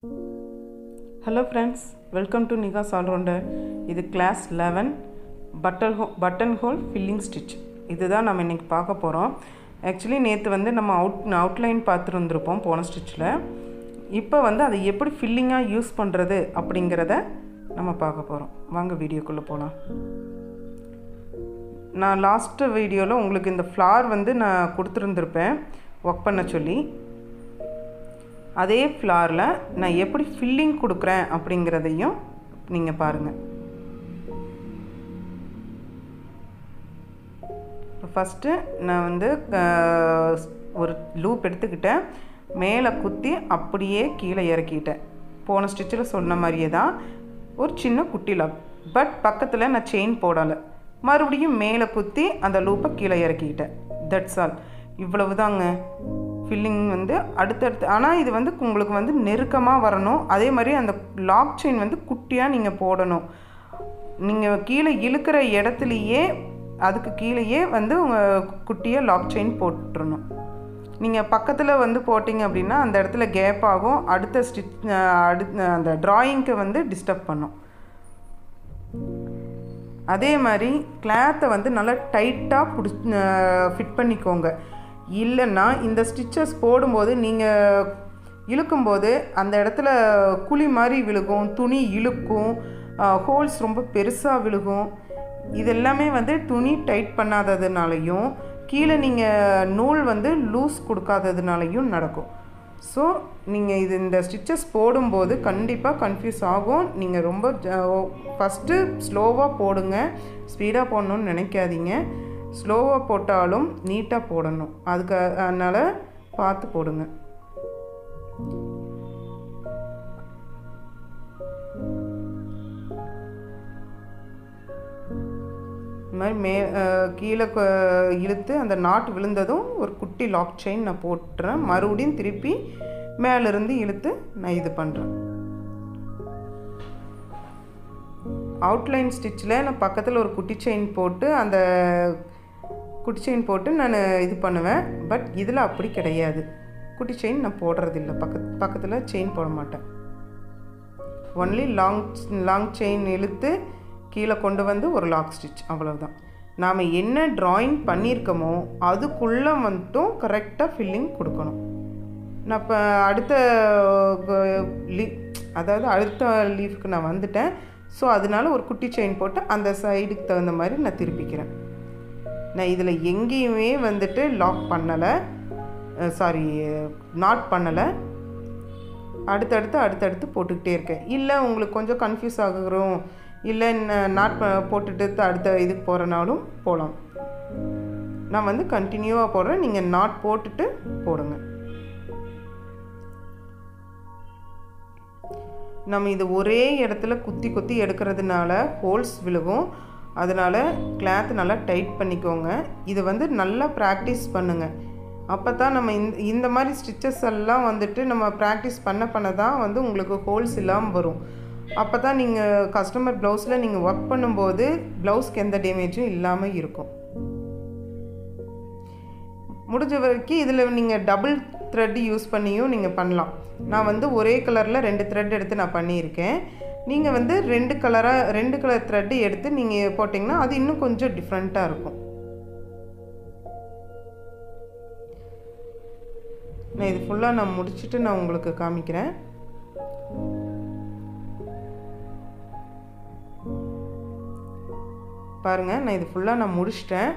Hello friends, welcome to Niga's All-Rounder. இது class 11 button hole filling stitch. இதுதான் நம்ம இன்னைக்கு பார்க்க போறோம். Actually நேத்து வந்து நம்ம outline பார்த்திருந்திருப்போம் போன ஸ்டிட்ச்ல. இப்போ வந்து அதை எப்படி ஃபில்லிங்கா யூஸ் பண்றது அப்படிங்கறத நம்ம பார்க்க போறோம். வாங்க வீடியோக்குள்ள போலாம். நான் லாஸ்ட் வீடியோல உங்களுக்கு இந்த ஃப்ளார் வந்து நான் கொடுத்திருந்திருப்பேன் வர்க் பண்ண சொல்லி. அதே ஃப்ளார்ல நான் எப்படி ஃபில்லிங் கொடுக்கிறேன் அப்படிங்கறதையும் நீங்க பாருங்க. ஃபர்ஸ்ட் நான் வந்து ஒரு லூப் எடுத்துக்கிட்டேன், மேலே குத்தி அப்படியே கீழே இறக்கிட்டேன். போன ஸ்டிட்ச்ல சொன்ன மாதிரியே தான் ஒரு சின்ன குட்டி லாக், பட் பக்கத்தில் நான் செயின் போடலை. மறுபடியும் மேலே குத்தி அந்த லூப்பை கீழே இறக்கிட்டேன். That's all. இவ்வளவுதாங்க ஃபில்லிங் வந்து அடுத்தடுத்து. ஆனால் இது வந்து உங்களுக்கு வந்து நெருக்கமாக வரணும். அதே மாதிரி அந்த லாக் செயின் வந்து குட்டியாக நீங்கள் போடணும். நீங்கள் கீழே இழுக்கிற இடத்துலையே அதுக்கு கீழேயே வந்து உங்கள் குட்டியாக லாக் செயின் போட்டுடணும். நீங்கள் பக்கத்தில் வந்து போட்டிங்க அப்படின்னா அந்த இடத்துல கேப் ஆகும். அடுத்த ஸ்டிச் அந்த ட்ராயிங்க்கு வந்து டிஸ்டர்ப் பண்ணும். அதே மாதிரி கிளாத்தை வந்து நல்லா டைட்டாக ஃபிட் பண்ணிக்கோங்க. இல்லைன்னா இந்த ஸ்டிச்சஸ் போடும்போது நீங்கள் இழுக்கும்போது அந்த இடத்துல குழி மாதிரி விழுகும், துணி இழுக்கும், ஹோல்ஸ் ரொம்ப பெருசாக விழுகும். இதெல்லாமே வந்து துணி டைட் பண்ணாததுனாலையும் கீழே நீங்கள் நூல் வந்து லூஸ் கொடுக்காததுனாலையும் நடக்கும். ஸோ நீங்கள் இந்த ஸ்டிச்சஸ் போடும்போது கண்டிப்பாக கன்ஃபியூஸ் ஆகும். நீங்கள் ரொம்ப ஃபஸ்ட்டு ஸ்லோவாக போடுங்க, ஸ்பீடாக போடணுன்னு நினைக்காதீங்க. ஸ்லோவாக போட்டாலும் நீட்டாக போடணும். அதனால் பார்த்து போடுங்க. இந்த மாதிரி கீழே இழுத்து அந்த நாட் விழுந்ததும் ஒரு குட்டி லாக் செயின் நான் போட்டுறேன். மறுபடியும் திருப்பி மேலேருந்து இழுத்து நான் இது பண்ணுறேன். அவுட்லைன் ஸ்டிச்சில் நான் பக்கத்தில் ஒரு குட்டி செயின் போட்டு அந்த குட்டி செயின் போட்டு நான் இது பண்ணுவேன். பட் இதில் அப்படி கிடையாது. குட்டி செயின் நான் போடுறதில்லை. பக்கத்தில் செயின் போட மாட்டேன். ஒன்லி லாங் செயின் இழுத்து கீழே கொண்டு வந்து ஒரு லாக் ஸ்டிச், அவ்வளவுதான். நாம் என்ன ட்ராயிங் பண்ணியிருக்கோமோ அதுக்குள்ளே மட்டும் கரெக்டாக ஃபில்லிங் கொடுக்கணும். நான் இப்போ அடுத்த லீஃப்க்கு நான் வந்துட்டேன். ஸோ அதனால ஒரு குட்டி செயின் போட்டு அந்த சைடுக்கு தகுந்த மாதிரி நான் திருப்பிக்கிறேன். நான் இதில் எங்கேயுமே வந்துட்டு லாக் பண்ணலை, நாட் பண்ணலை. அடுத்தடுத்து போட்டுக்கிட்டே இருக்கேன். இல்லை உங்களுக்கு கொஞ்சம் கன்ஃபியூஸ் ஆகுறோம், இல்லை நாட் போட்டுட்டு அடுத்த இதுக்கு போகிறனாலும் போகலாம். நான் வந்து கண்டினியூவாக போடுறேன். நீங்கள் நாட் போட்டுட்டு போடுங்க. நம்ம இது ஒரே இடத்துல குத்தி எடுக்கிறதுனால ஹோல்ஸ் விழுகும். அதனால் கிளாத் நல்லா டைட் பண்ணிக்கோங்க. இது வந்து நல்லா ப்ராக்டிஸ் பண்ணுங்கள். அப்போ தான் நம்ம இந்த மாதிரி ஸ்டிச்சஸ் எல்லாம் வந்துட்டு நம்ம ப்ராக்டிஸ் பண்ண தான் வந்து உங்களுக்கு ஹோல்ஸ் இல்லாமல் வரும். அப்போ தான் நீங்கள் கஸ்டமர் ப்ளவுஸில் நீங்கள் ஒர்க் பண்ணும்போது ப்ளவுஸ்க்கு எந்த டேமேஜும் இல்லாமல் இருக்கும். முடிஞ்ச வரைக்கும் இதில் நீங்கள் டபுள் த்ரெட் யூஸ் பண்ணியும் நீங்கள் பண்ணலாம். நான் வந்து ஒரே கலரில் 2 த்ரெட் எடுத்து நான் பண்ணியிருக்கேன். நீங்கள் வந்து 2 கலர் த்ரெட்டு எடுத்து நீங்கள் போட்டிங்கன்னா அது இன்னும் கொஞ்சம் டிஃப்ரெண்ட்டாக இருக்கும். நான் இது ஃபுல்லாக நான் முடிச்சுட்டு நான் உங்களுக்கு காமிக்கிறேன். பாருங்கள், நான் இது ஃபுல்லாக நான் முடிச்சிட்டேன்.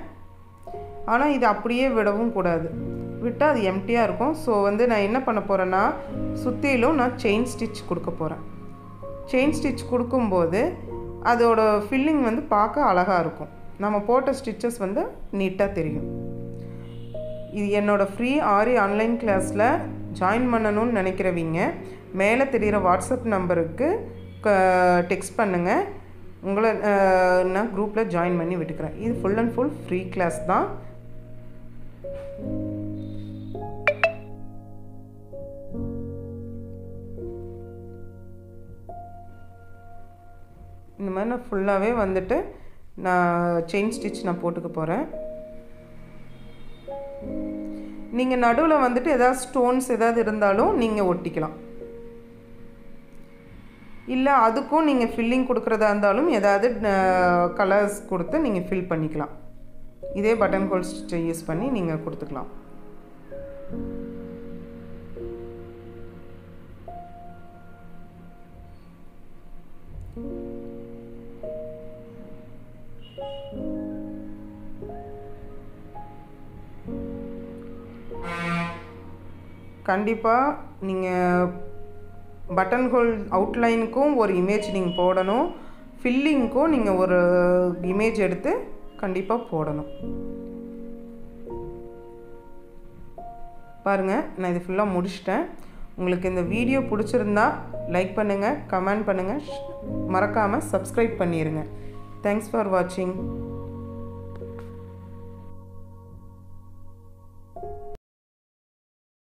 ஆனால் இது அப்படியே விடவும் கூடாது. விட்டால் அது எம்டியாக இருக்கும். ஸோ வந்து நான் என்ன பண்ண போகிறேன்னா, சுற்றிலும் நான் செயின் ஸ்டிச் கொடுக்க போகிறேன். செயின் ஸ்டிச் கொடுக்கும்போது அதோட ஃபில்லிங் வந்து பார்க்க அழகாக இருக்கும். நம்ம போட்ட ஸ்டிச்சஸ் வந்து நீட்டாக தெரியும். இது என்னோடய ஃப்ரீ ஆரி ஆன்லைன் கிளாஸில் ஜாயின் பண்ணணும்னு நினைக்கிறவங்க மேலே தெரிகிற வாட்ஸ்அப் நம்பருக்கு டெக்ஸ்ட் பண்ணுங்கள். உங்களை நான் குரூப்பில் ஜாயின் பண்ணி விட்டுக்கிறேன். இது full and full free class தான். இந்த மாதிரி நான் ஃபுல்லாகவே வந்துட்டு நான் செயின் ஸ்டிச் நான் போட்டுக்க போகிறேன். நீங்கள் நடுவில் வந்துட்டு ஏதாவது ஸ்டோன்ஸ் ஏதாவது இருந்தாலும் நீங்கள் ஒட்டிக்கலாம். இல்லை அதுக்கும் நீங்கள் ஃபில்லிங் கொடுக்குறதா இருந்தாலும் ஏதாவது கலர்ஸ் கொடுத்து நீங்கள் ஃபில் பண்ணிக்கலாம். இதே பட்டன் ஹோல் ஸ்டிச்சை யூஸ் பண்ணி நீங்கள் கொடுத்துக்கலாம். கண்டிப்பாக நீங்கள் பட்டன் ஹோல் அவுட்லைனுக்கும் ஒரு இமேஜ் நீங்கள் போடணும், ஃபில்லிங்க்கும் நீங்கள் ஒரு இமேஜ் எடுத்து கண்டிப்பாக போடணும். பாருங்கள், நான் இது ஃபுல்லாக முடிச்சிட்டேன். உங்களுக்கு இந்த வீடியோ பிடிச்சிருந்தா லைக் பண்ணுங்கள், கமெண்ட் பண்ணுங்கள், மறக்காமல் சப்ஸ்கிரைப் பண்ணிடுங்க. தேங்க்ஸ் ஃபார் வாட்சிங்.